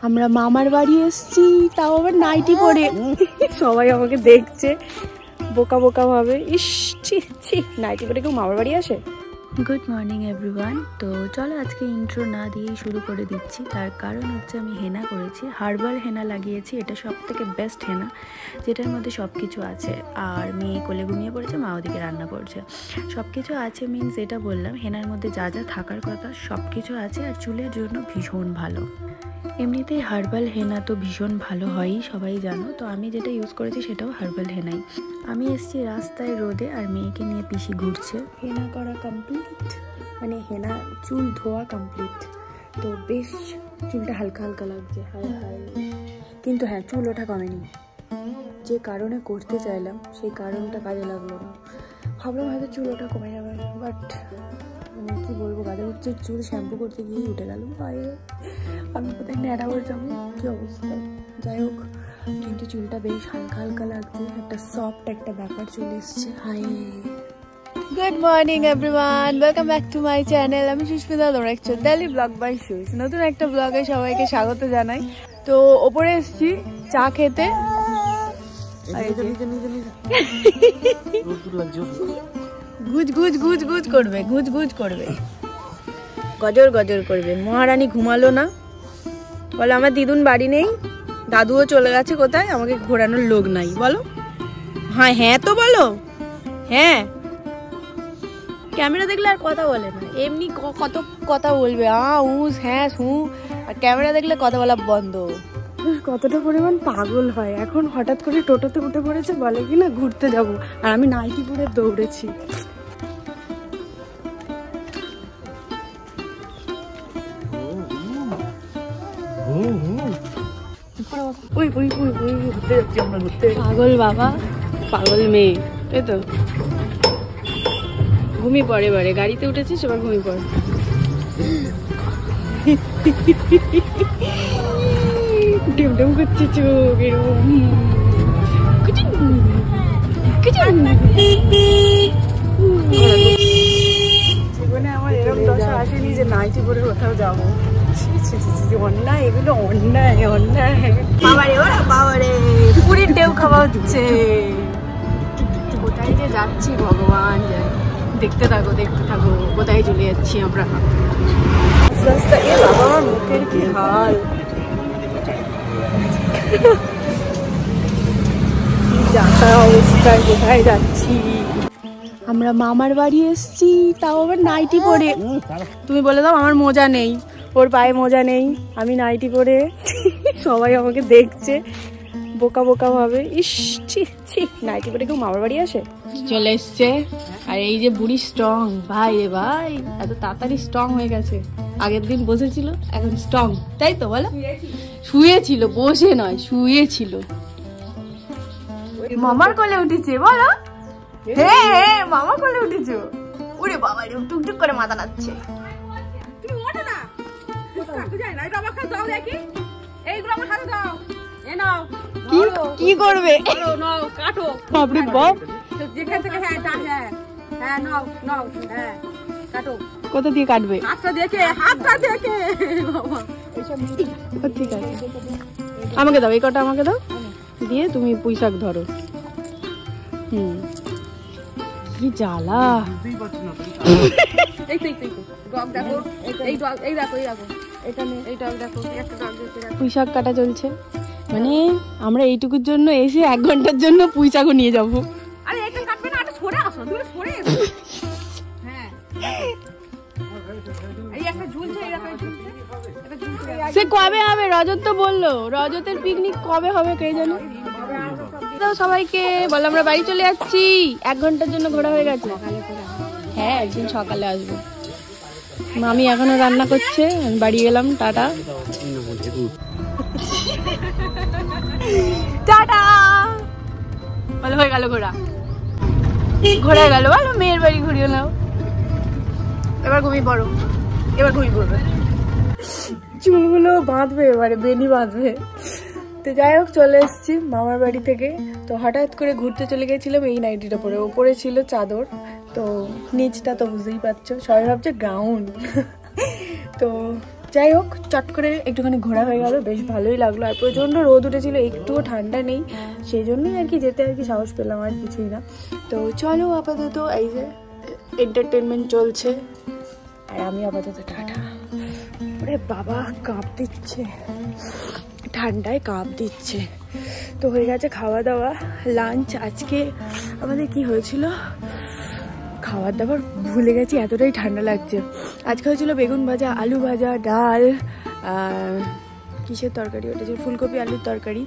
আমরা মামার বাড়ি এসেছি, তাও আবার নাইটি পরে। সবাই আমাকে দেখছে বোকা বোকা ভাবে, ইস ছি ছি, নাইটি পরে কেউ মামার বাড়ি আসে। Good morning everyone. তো চলো আজকে ইন্ট্রো না দিয়েই শুরু করে দিচ্ছি। তার কারণ হচ্ছে আমি হেনা করেছি, হার্বাল হেনা লাগিয়েছি। এটা সব থেকে বেস্ট হেনা, যেটার মধ্যে সব কিছু আছে। আর মেয়ে কোলে ঘুমিয়ে পড়েছে, মা ওদিকে রান্না করছে, সব কিছু আছে। মিনস এটা বললাম হেনার মধ্যে যা যা থাকার কথা সব কিছু আছে। আর চুলের জন্য ভীষণ ভালো। এমনিতেই হার্বাল হেনা তো ভীষণ ভালো হয়ই, সবাই জানো। তো আমি যেটা ইউজ করেছি সেটাও হার্বাল হেনাই। আমি এসেছি রাস্তায় রোদে, আর মেয়েকে নিয়ে পিসি ঘুরছে। হেনা করা কমপ্লিট, মানে হেনা চুল ধোয়া কমপ্লিট। তো বেশ চুলটা হালকা হালকা লাগছে, হায় হায়। কিন্তু হ্যাঁ, চুল ওঠা কমেনি। যে কারণে করতে চাইলাম সেই কারণটা কাজে লাগলো না। ভাবলাম হয়তো চুল ওঠা কমে যাবে, বাট মানে কী বলবো, গাছে হচ্ছে চুল শ্যাম্পু করতে গিয়েই উঠে গেল। আমি কোথায় ন্যাড়া হয়ে যাবো, কী অবস্থা। যাই হোক, কিন্তু চুলটা বেশ হালকা হালকা লাগছে, একটা সফট একটা ব্যাপার চলে এসছে। Hi, good morning everyone, welcome back to my channel. আমি সুস্মিতা, তোমরা দেখছো ডেইলি ব্লগ বাই সুইস। নতুন একটা ব্লগে সবাইকে স্বাগত জানাই। তো ওপরে এসছি চা খেতে। গুজ গুজ গুজ গুজ করবে, গুজ গুজ করবে, গজর গজর করবে। মহারানী ঘুমালো না, বলো আমার দিদুন বাড়ি নেই, দাদুও চলে গেছে কোথায়, আমাকে ঘোরানোর লোক নাই। বলো হ্যাঁ, হ্যাঁ তো বলো হ্যাঁ। ক্যামেরা দেখলে আর কথা বলে না, এমনি কত কথা বলবে, উস হ্যাঁ সু, আর ক্যামেরা দেখলে কথা বলা বন্ধ। কতটা পরিমাণ পাগল হয়। এখন হঠাৎ করে টোটোতে উঠে পড়েছে, বলে কি না ঘুরতে যাব, আর আমি নাইটি পরে দৌড়েছি। পাগল বাবা, পাগল মেয়ে, তাই তো। ঘুমিয়ে পড়ে, এবারে গাড়িতে উঠেছিস, এবার ঘুমিয়ে পড়ে। ডেমডেম করছে চোখ এরকম। জীবনে আমার এরকম দশা আসেনি যে নাইটি পরে কোথাও যাবো। অন্যায় এগুলো, অন্যায় অন্যায়। বাবারে ওরা, বাবারে পুরীর ঢেউ খাওয়া হচ্ছে। কোথায় যে যাচ্ছি ভগবান জানে। দেখতে থাকো দেখতে থাকো, কোথায় চলে যাচ্ছি আমরা। রাস্তা এ বাবা, আমার মুখের কি হাল। অবস্থায় কোথায় যাচ্ছি। আমরা মামার বাড়ি এসছি, তাও আবার নাইটি পরে। তুমি বলে দাও আমার মোজা নেই, ওর পায়ে মোজা নেই, আমি নাইটি পরে। সবাই আমাকে দেখছে বোকা বোকা ভাবে, ইস ছি ছি, নাইটি পরে কেউ মামার বাড়ি আসে। চলে এসছে, আর এই যে বুড়ি স্ট্রং। ভাই রে ভাই, এত তাড়াতাড়ি স্ট্রং হয়ে গেছে। আগের দিন বসেছিল, এখন স্ট্রং, তাই তো বলো। শুয়েছিল, বসে নয়, শুয়েছিল। মামার কোলে উঠেছে, বলো হ্যাঁ হ্যাঁ, মামা কোলে উঠেছো। ওরে বাবা রে, টুকটুক করে মাথা নাচছে। তুমি ওঠো না, কি করবে, কাটো বাপরে বাপ। যেখান থেকে কাটো। কোথা দিয়ে কাটবে? হাতটা দেখে, হাতটা দেখে। ঠিক আছে, আমাকে দাও, এই কটা আমাকে দাও, দিয়ে তুমি পুঁই শাক ধরো। কি জ্বালা। পুঁই শাক কাটা চলছে, মানে আমরা এইটুকুর জন্য এসে 1 ঘন্টার জন্য পুঁই শাকও নিয়ে যাবো। সে কবে হবে? রজত তো বললো, রজতের পিকনিক কবে হবে কে জানো। সবাইকে বল আমরা বাড়ি চলে যাচ্ছি, 1 ঘন্টার জন্য ঘোরা হয়ে গেছে। হ্যাঁ, একদিন সকালে আসবো। মামি এখনো রান্না করছে, আমি বাড়ি গেলাম, টাটা টাটা। বলো হয়ে গেল ঘোরা, ঘোরা গেল, বলো মেয়ের বাড়ি ঘুরিয়ে নাও। এবার ঘুমিয়ে পড়ো, এবার ঘুমিয়ে পড়বে। চুলগুলো বাঁধবে, এবারে বেনি বাঁধবে। তো যাই হোক, চলে এসেছি মামার বাড়ি থেকে। তো হঠাৎ করে ঘুরতে চলে গেছিলাম এই নাইটিটা পরে, ওপরে ছিল চাদর, তো নিচটা তো বুঝতেই পারছো, সবাই ভাবছে গাউন। তো যাই হোক, চট করে একটুখানি ঘোরা হয়ে গেল, বেশ ভালোই লাগলো। আর প্রচণ্ড রোদ উঠেছিল, একটুও ঠান্ডা নেই, সেই জন্যই আর কি যেতে আর কি সাহস পেলাম, আর কিছুই না। তো চলো আপাতত এই যে এন্টারটেনমেন্ট চলছে, আর আমি আপাতত টাটা। ওরে বাবা, কাঁপ দিচ্ছে, ঠান্ডায় কাঁপ দিচ্ছে। তো হয়ে গেছে খাওয়া দাওয়া, লাঞ্চ। আজকে আমাদের কি হয়েছিল খাবার দাবার ভুলে গেছি, এতটাই ঠান্ডা লাগছে। আজকে হয়েছিল বেগুন ভাজা, আলু ভাজা, ডাল, কিসের তরকারি ওটা ছিল, ফুলকপি আলুর তরকারি।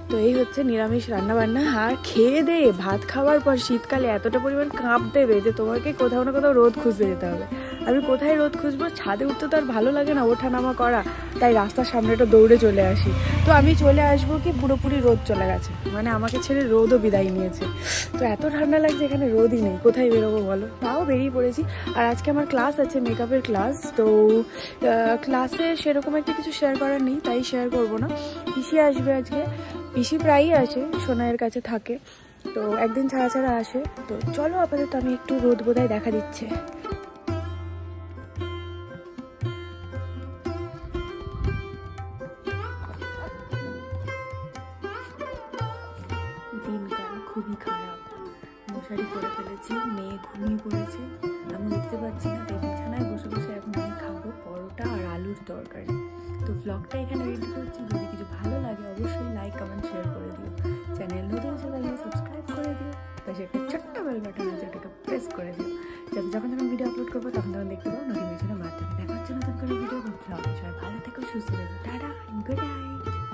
তো এই হচ্ছে নিরামিষ রান্নাবান্না। আর খেয়ে দিয়ে ভাত খাওয়ার পর শীতকালে এতটা পরিমাণ কাঁপ দেবে যে তোমাকে কোথাও না কোথাও রোদ খুঁজতে যেতে হবে। আমি কোথায় রোদ খুঁজবো, ছাদে উঠতে তো আর ভালো লাগে না, ওঠানামা করা, তাই রাস্তার সামনেটা দৌড়ে চলে আসি। তো আমি চলে আসবো কি পুরোপুরি রোদ চলে গেছে, মানে আমাকে ছেড়ে রোদও বিদায় নিয়েছে। তো এত ঠান্ডা লাগছে, এখানে রোদই নেই, কোথায় বেরোবো বলো। তাও বেরিয়ে পড়েছি। আর আজকে আমার ক্লাস আছে, মেকআপের ক্লাস। তো ক্লাসে সেরকম একটা কিছু শেয়ার করার নেই, তাই শেয়ার করবো না। পিসি আসবে আজকে, পিসি প্রায়ই আসে, সোনাইয়ের কাছে থাকে, তো একদিন ছাড়া ছাড়া আসে। তো চলো আপাতত আমি একটু রোদ বোধহয় দেখা দিচ্ছে। দিনকাল খুবই খারাপ, মশারি করে ফেলেছি, মেয়ে ঘুমিয়ে পড়েছে, আমি উঠতে পারছি না, তাই বিছানায় বসে বসে এখন আমি খাবো পরোটা আর আলুর তরকারি। তো ব্লগটা এখানে রেডি করছি, যদি কিছু ভালো লাগে অবশ্যই লাইক কমেন্ট শেয়ার করে দিও, চ্যানেল নতুন এসে থাকলে সাবস্ক্রাইব করে দিও, পাশে একটা ছোট্ট বেল বাটন আছে ওটাকে প্রেস করে দিও, যাতে যখন ভিডিও আপলোড করবো তখন দেখতে পাবো নোটিফিকেশনে বাড়তে হবে। দেখা হচ্ছে নতুন করে ভিডিও, সবাই ভালো থেকো, সুস্থ থেকো, টাটা, গুড নাইট।